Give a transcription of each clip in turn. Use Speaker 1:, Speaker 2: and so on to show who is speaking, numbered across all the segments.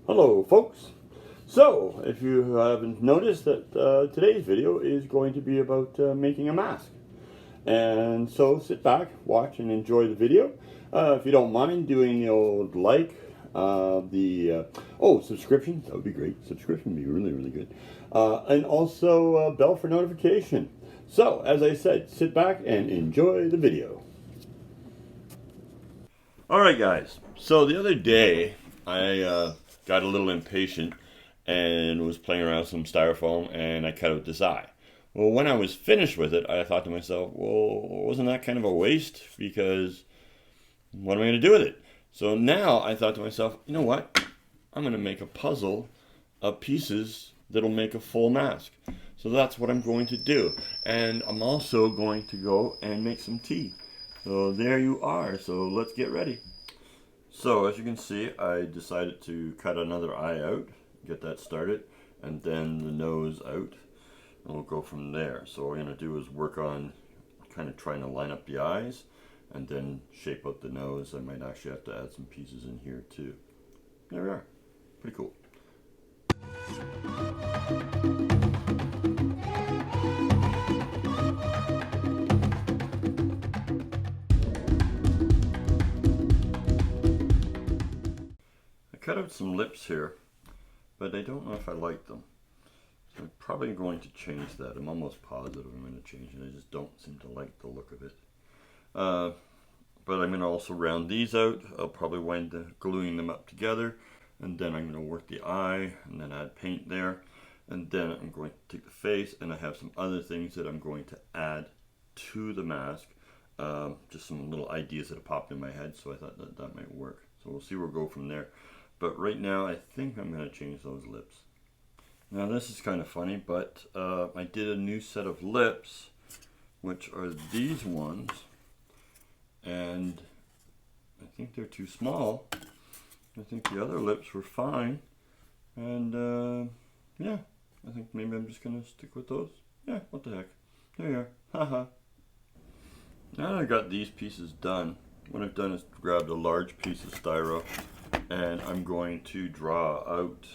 Speaker 1: Hello folks. So if you haven't noticed that today's video is going to be about making a mask. And so sit back, watch and enjoy the video. If you don't mind doing the old like, subscription, that would be great. Subscription would be really good. And also bell for notification. So as I said, sit back and enjoy the video. Alright guys, so the other day I got a little impatient and was playing around with some styrofoam and I cut out this eye. Well, when I was finished with it, I thought to myself, well, wasn't that kind of a waste? Because what am I going to do with it? So now I thought to myself, you know what? I'm going to make a puzzle of pieces that'll make a full mask. So that's what I'm going to do. And I'm also going to go and make some tea. So there you are. So let's get ready. So as you can see, I decided to cut another eye out, get that started, and then the nose out, and we'll go from there. So what we're going to do is work on kind of trying to line up the eyes, and then shape out the nose. I might actually have to add some pieces in here too. There we are. Pretty cool. Cut out some lips here, but I don't know if I like them. So I'm probably going to change that. I'm almost positive I'm going to change it. I just don't seem to like the look of it. But I'm going to also round these out. I'll probably wind up gluing them up together, and then I'm going to work the eye and then add paint there, and then I'm going to take the face, and I have some other things that I'm going to add to the mask. Just some little ideas that have popped in my head, so I thought that might work. So we'll see where we'll go from there. But right now, I think I'm going to change those lips. Now this is kind of funny, but I did a new set of lips, which are these ones. And I think they're too small. I think the other lips were fine. And yeah, I think maybe I'm just going to stick with those. Yeah, what the heck. There you are. Haha. Now that I got these pieces done, what I've done is grabbed a large piece of styro, and I'm going to draw out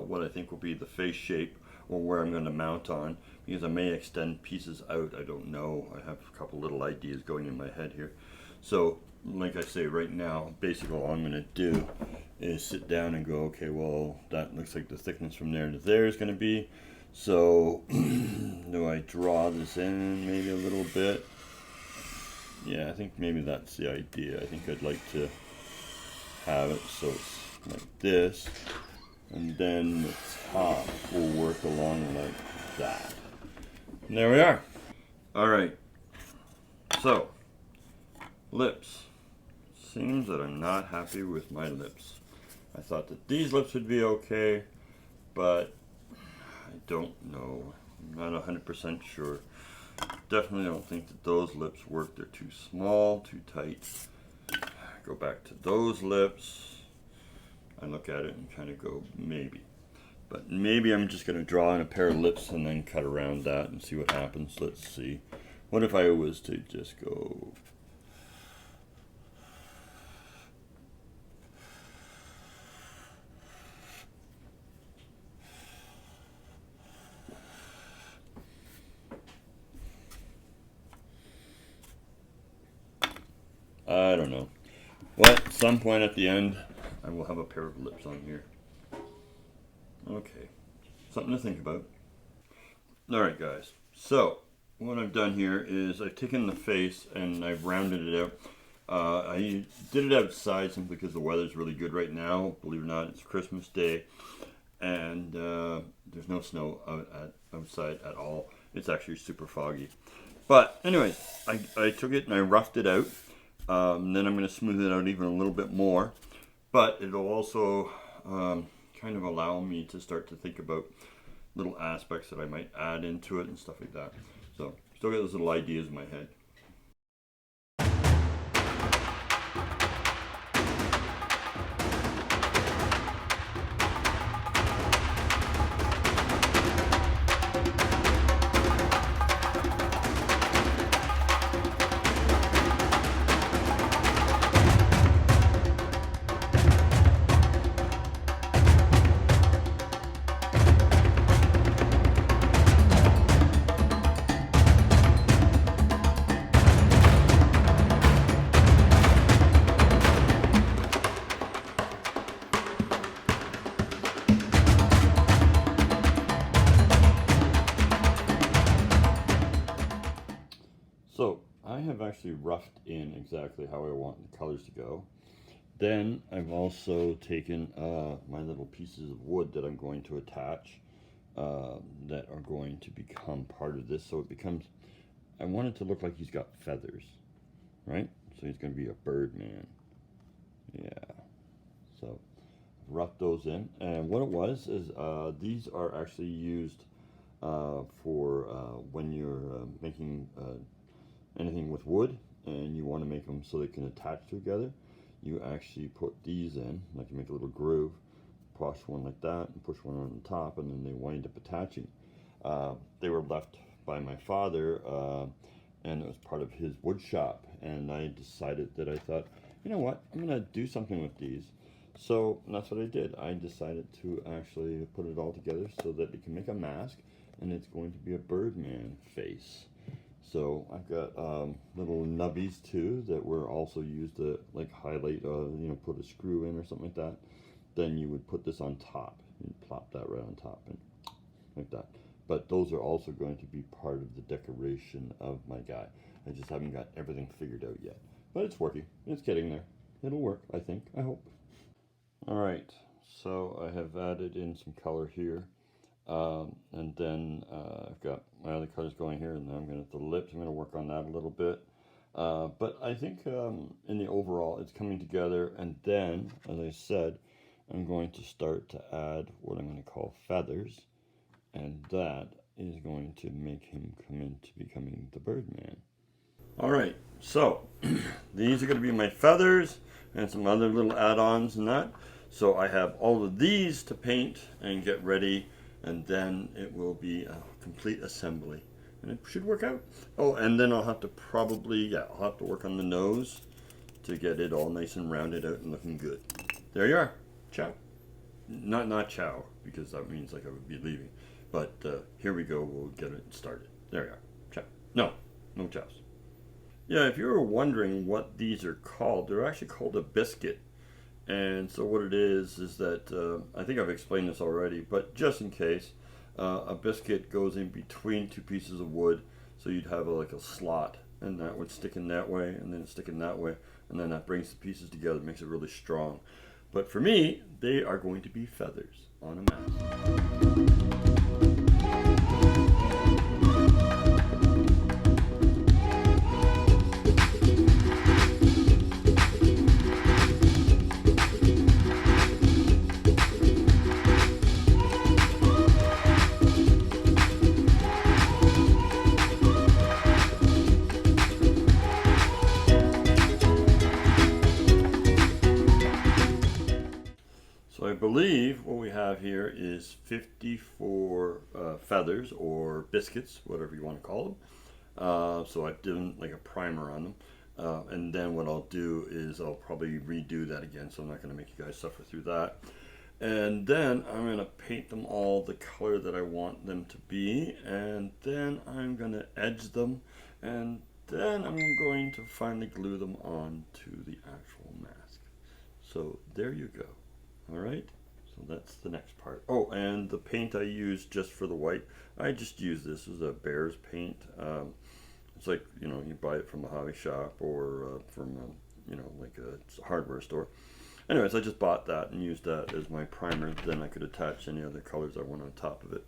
Speaker 1: what I think will be the face shape, or where I'm going to mount on, because I may extend pieces out. I don't know. I have a couple little ideas going in my head here. So like I say, right now basically all I'm going to do is sit down and go, okay, well, that looks like the thickness from there to there is going to be. So do I draw this in maybe a little bit? Yeah, I think maybe that's the idea. I think I'd like to have it so it's like this, and then the top will work along like that. And there we are. Alright, so lips. Seems that I'm not happy with my lips. I thought that these lips would be okay, but I don't know. I'm not 100% sure. Definitely don't think that those lips work. They're too small, too tight. Go back to those lips. I look at it and kind of go, maybe. But maybe I'm just going to draw in a pair of lips and then cut around that and see what happens. Let's see. What if I was to just go... I don't know. Well, at some point at the end, I will have a pair of lips on here. Okay, something to think about. Alright guys, so what I've done here is I've taken the face and I've rounded it out. I did it outside simply because the weather's really good right now. Believe it or not, it's Christmas Day, and there's no snow outside at all. It's actually super foggy. But anyways, I took it and I roughed it out. Then I'm going to smooth it out even a little bit more, but it'll also kind of allow me to start to think about little aspects that I might add into it and stuff like that. So still got those little ideas in my head. actually roughed in exactly how I want the colors to go. Then I've also taken my little pieces of wood that I'm going to attach that are going to become part of this. So it becomes, I want it to look like he's got feathers, right? So he's going to be a bird man. Yeah. So I've roughed those in. And what it was is these are actually used for when you're making anything with wood and you want to make them so they can attach together. You actually put these in, like you make a little groove, push one like that, and push one on the top, and then they wind up attaching. They were left by my father, and it was part of his wood shop, and I decided that I thought, you know what, I'm going to do something with these. So that's what I did. I decided to actually put it all together so that it can make a mask, and it's going to be a Birdman face. So I've got little nubbies too that were also used to like highlight, you know, put a screw in or something like that. Then you would put this on top and plop that right on top and like that. But those are also going to be part of the decoration of my guy. I just haven't got everything figured out yet. But it's working. It's getting there. It'll work, I think. I hope. Alright, so I have added in some color here. And then I've got my other colors going here, and then I'm going to the lips. I'm going to work on that a little bit. But I think in the overall, it's coming together. And then, as I said, I'm going to start to add what I'm going to call feathers. And that is going to make him come into becoming the Birdman. All right, so these are going to be my feathers and some other little add-ons and that. So I have all of these to paint and get ready, and then it will be a complete assembly. And it should work out. Oh, and then I'll have to probably, I'll have to work on the nose to get it all nice and rounded out and looking good. There you are. Ciao. Not ciao, because that means like I would be leaving. But here we go. We'll get it started. There you are. Ciao. No chows. Yeah, if you were wondering what these are called, they're actually called a biscuit. And so what it is that, I think I've explained this already, but just in case, a biscuit goes in between two pieces of wood. So you'd have like a slot, and that would stick in that way, and then stick in that way, and then that brings the pieces together, makes it really strong. But for me, they are going to be feathers on a mask. So I believe what we have here is 54 feathers or biscuits, whatever you want to call them. So I've done like a primer on them. And then what I'll do is I'll probably redo that again, so I'm not going to make you guys suffer through that. And then I'm going to paint them all the color that I want them to be. And then I'm going to edge them. And then I'm going to finally glue them on to the actual mask. So there you go. All right, so that's the next part. Oh, and the paint I used just for the white, I just used this as a bear's paint. It's like, you know, you buy it from a hobby shop or from, you know, like a hardware store. Anyways, I just bought that and used that as my primer. Then I could attach any other colors I want on top of it.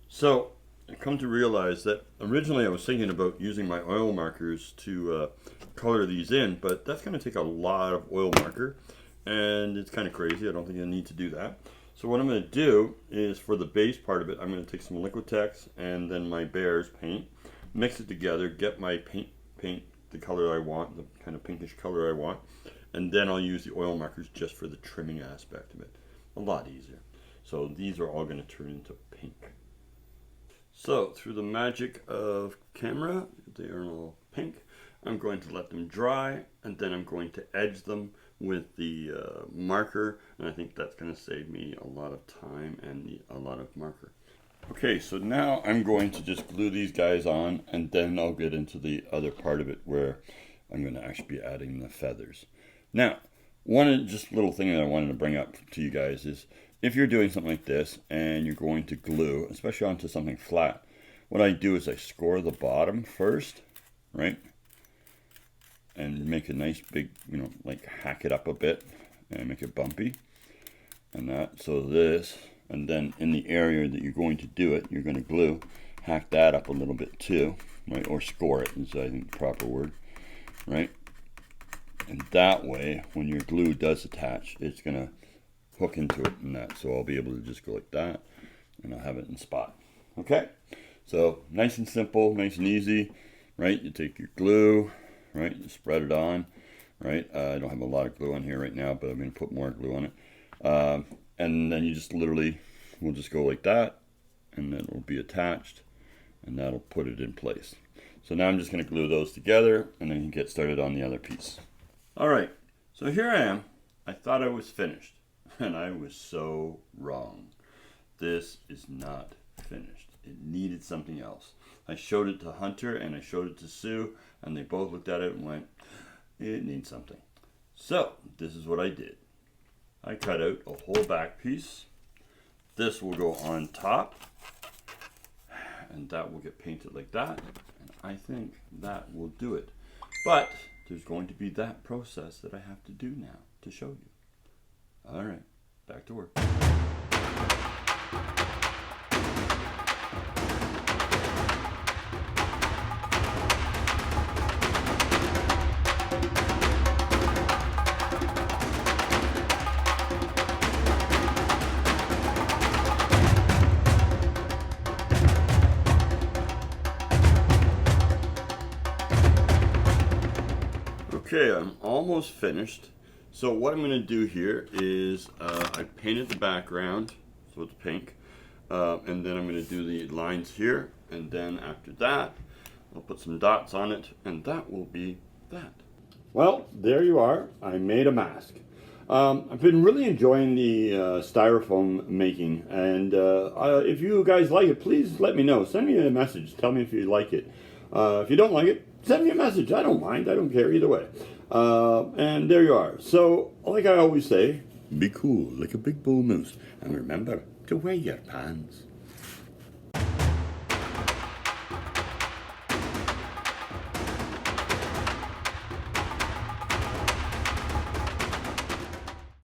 Speaker 1: So I come to realize that originally I was thinking about using my oil markers to color these in, but that's going to take a lot of oil marker. And it's kind of crazy. I don't think I need to do that. So what I'm going to do is, for the base part of it, I'm going to take some Liquitex and then my bear's paint, mix it together, get my paint the color I want, the kind of pinkish color I want, and then I'll use the oil markers just for the trimming aspect of it. A lot easier. So these are all going to turn into pink. So through the magic of camera, they are all pink. I'm going to let them dry, and then I'm going to edge them with the marker, and I think that's going to save me a lot of time and a lot of marker. Okay, so now I'm going to just glue these guys on, and then I'll get into the other part of it where I'm going to actually be adding the feathers. Now, one just little thing that I wanted to bring up to you guys is, if you're doing something like this and you're going to glue, especially onto something flat, what I do is I score the bottom first, right? and make a nice big, you know, like hack it up a bit and make it bumpy and that. So this, and then in the area that you're going to do it, you're going to glue, hack that up a little bit too, right? Or score it is, I think, the proper word, right? And that way, when your glue does attach, it's going to hook into it and that. So I'll be able to just go like that, and I'll have it in spot. Okay? So nice and simple, nice and easy, right? You take your glue, right? You spread it on, right? I don't have a lot of glue on here right now, but I'm going to put more glue on it. And then you just literally, we'll just go like that, and then it'll be attached, and that'll put it in place. So now I'm just going to glue those together, and then you can get started on the other piece. All right, so here I am. I thought I was finished, and I was so wrong. This is not finished. It needed something else. I showed it to Hunter and I showed it to Sue, and they both looked at it and went, it needs something. So this is what I did. I cut out a whole back piece. This will go on top, and that will get painted like that, and I think that will do it. But there's going to be that process that I have to do now to show you. All right, back to work. Okay, I'm almost finished. So what I'm going to do here is I painted the background, so it's pink, and then I'm going to do the lines here, and then after that I'll put some dots on it, and that will be that. Well, there you are. I made a mask. I've been really enjoying the styrofoam making, and if you guys like it, please let me know. Send me a message. Tell me if you like it. If you don't like it, send me a message. I don't mind. I don't care either way. And there you are. So, like I always say, be cool like a big bull moose. And remember to wear your pants.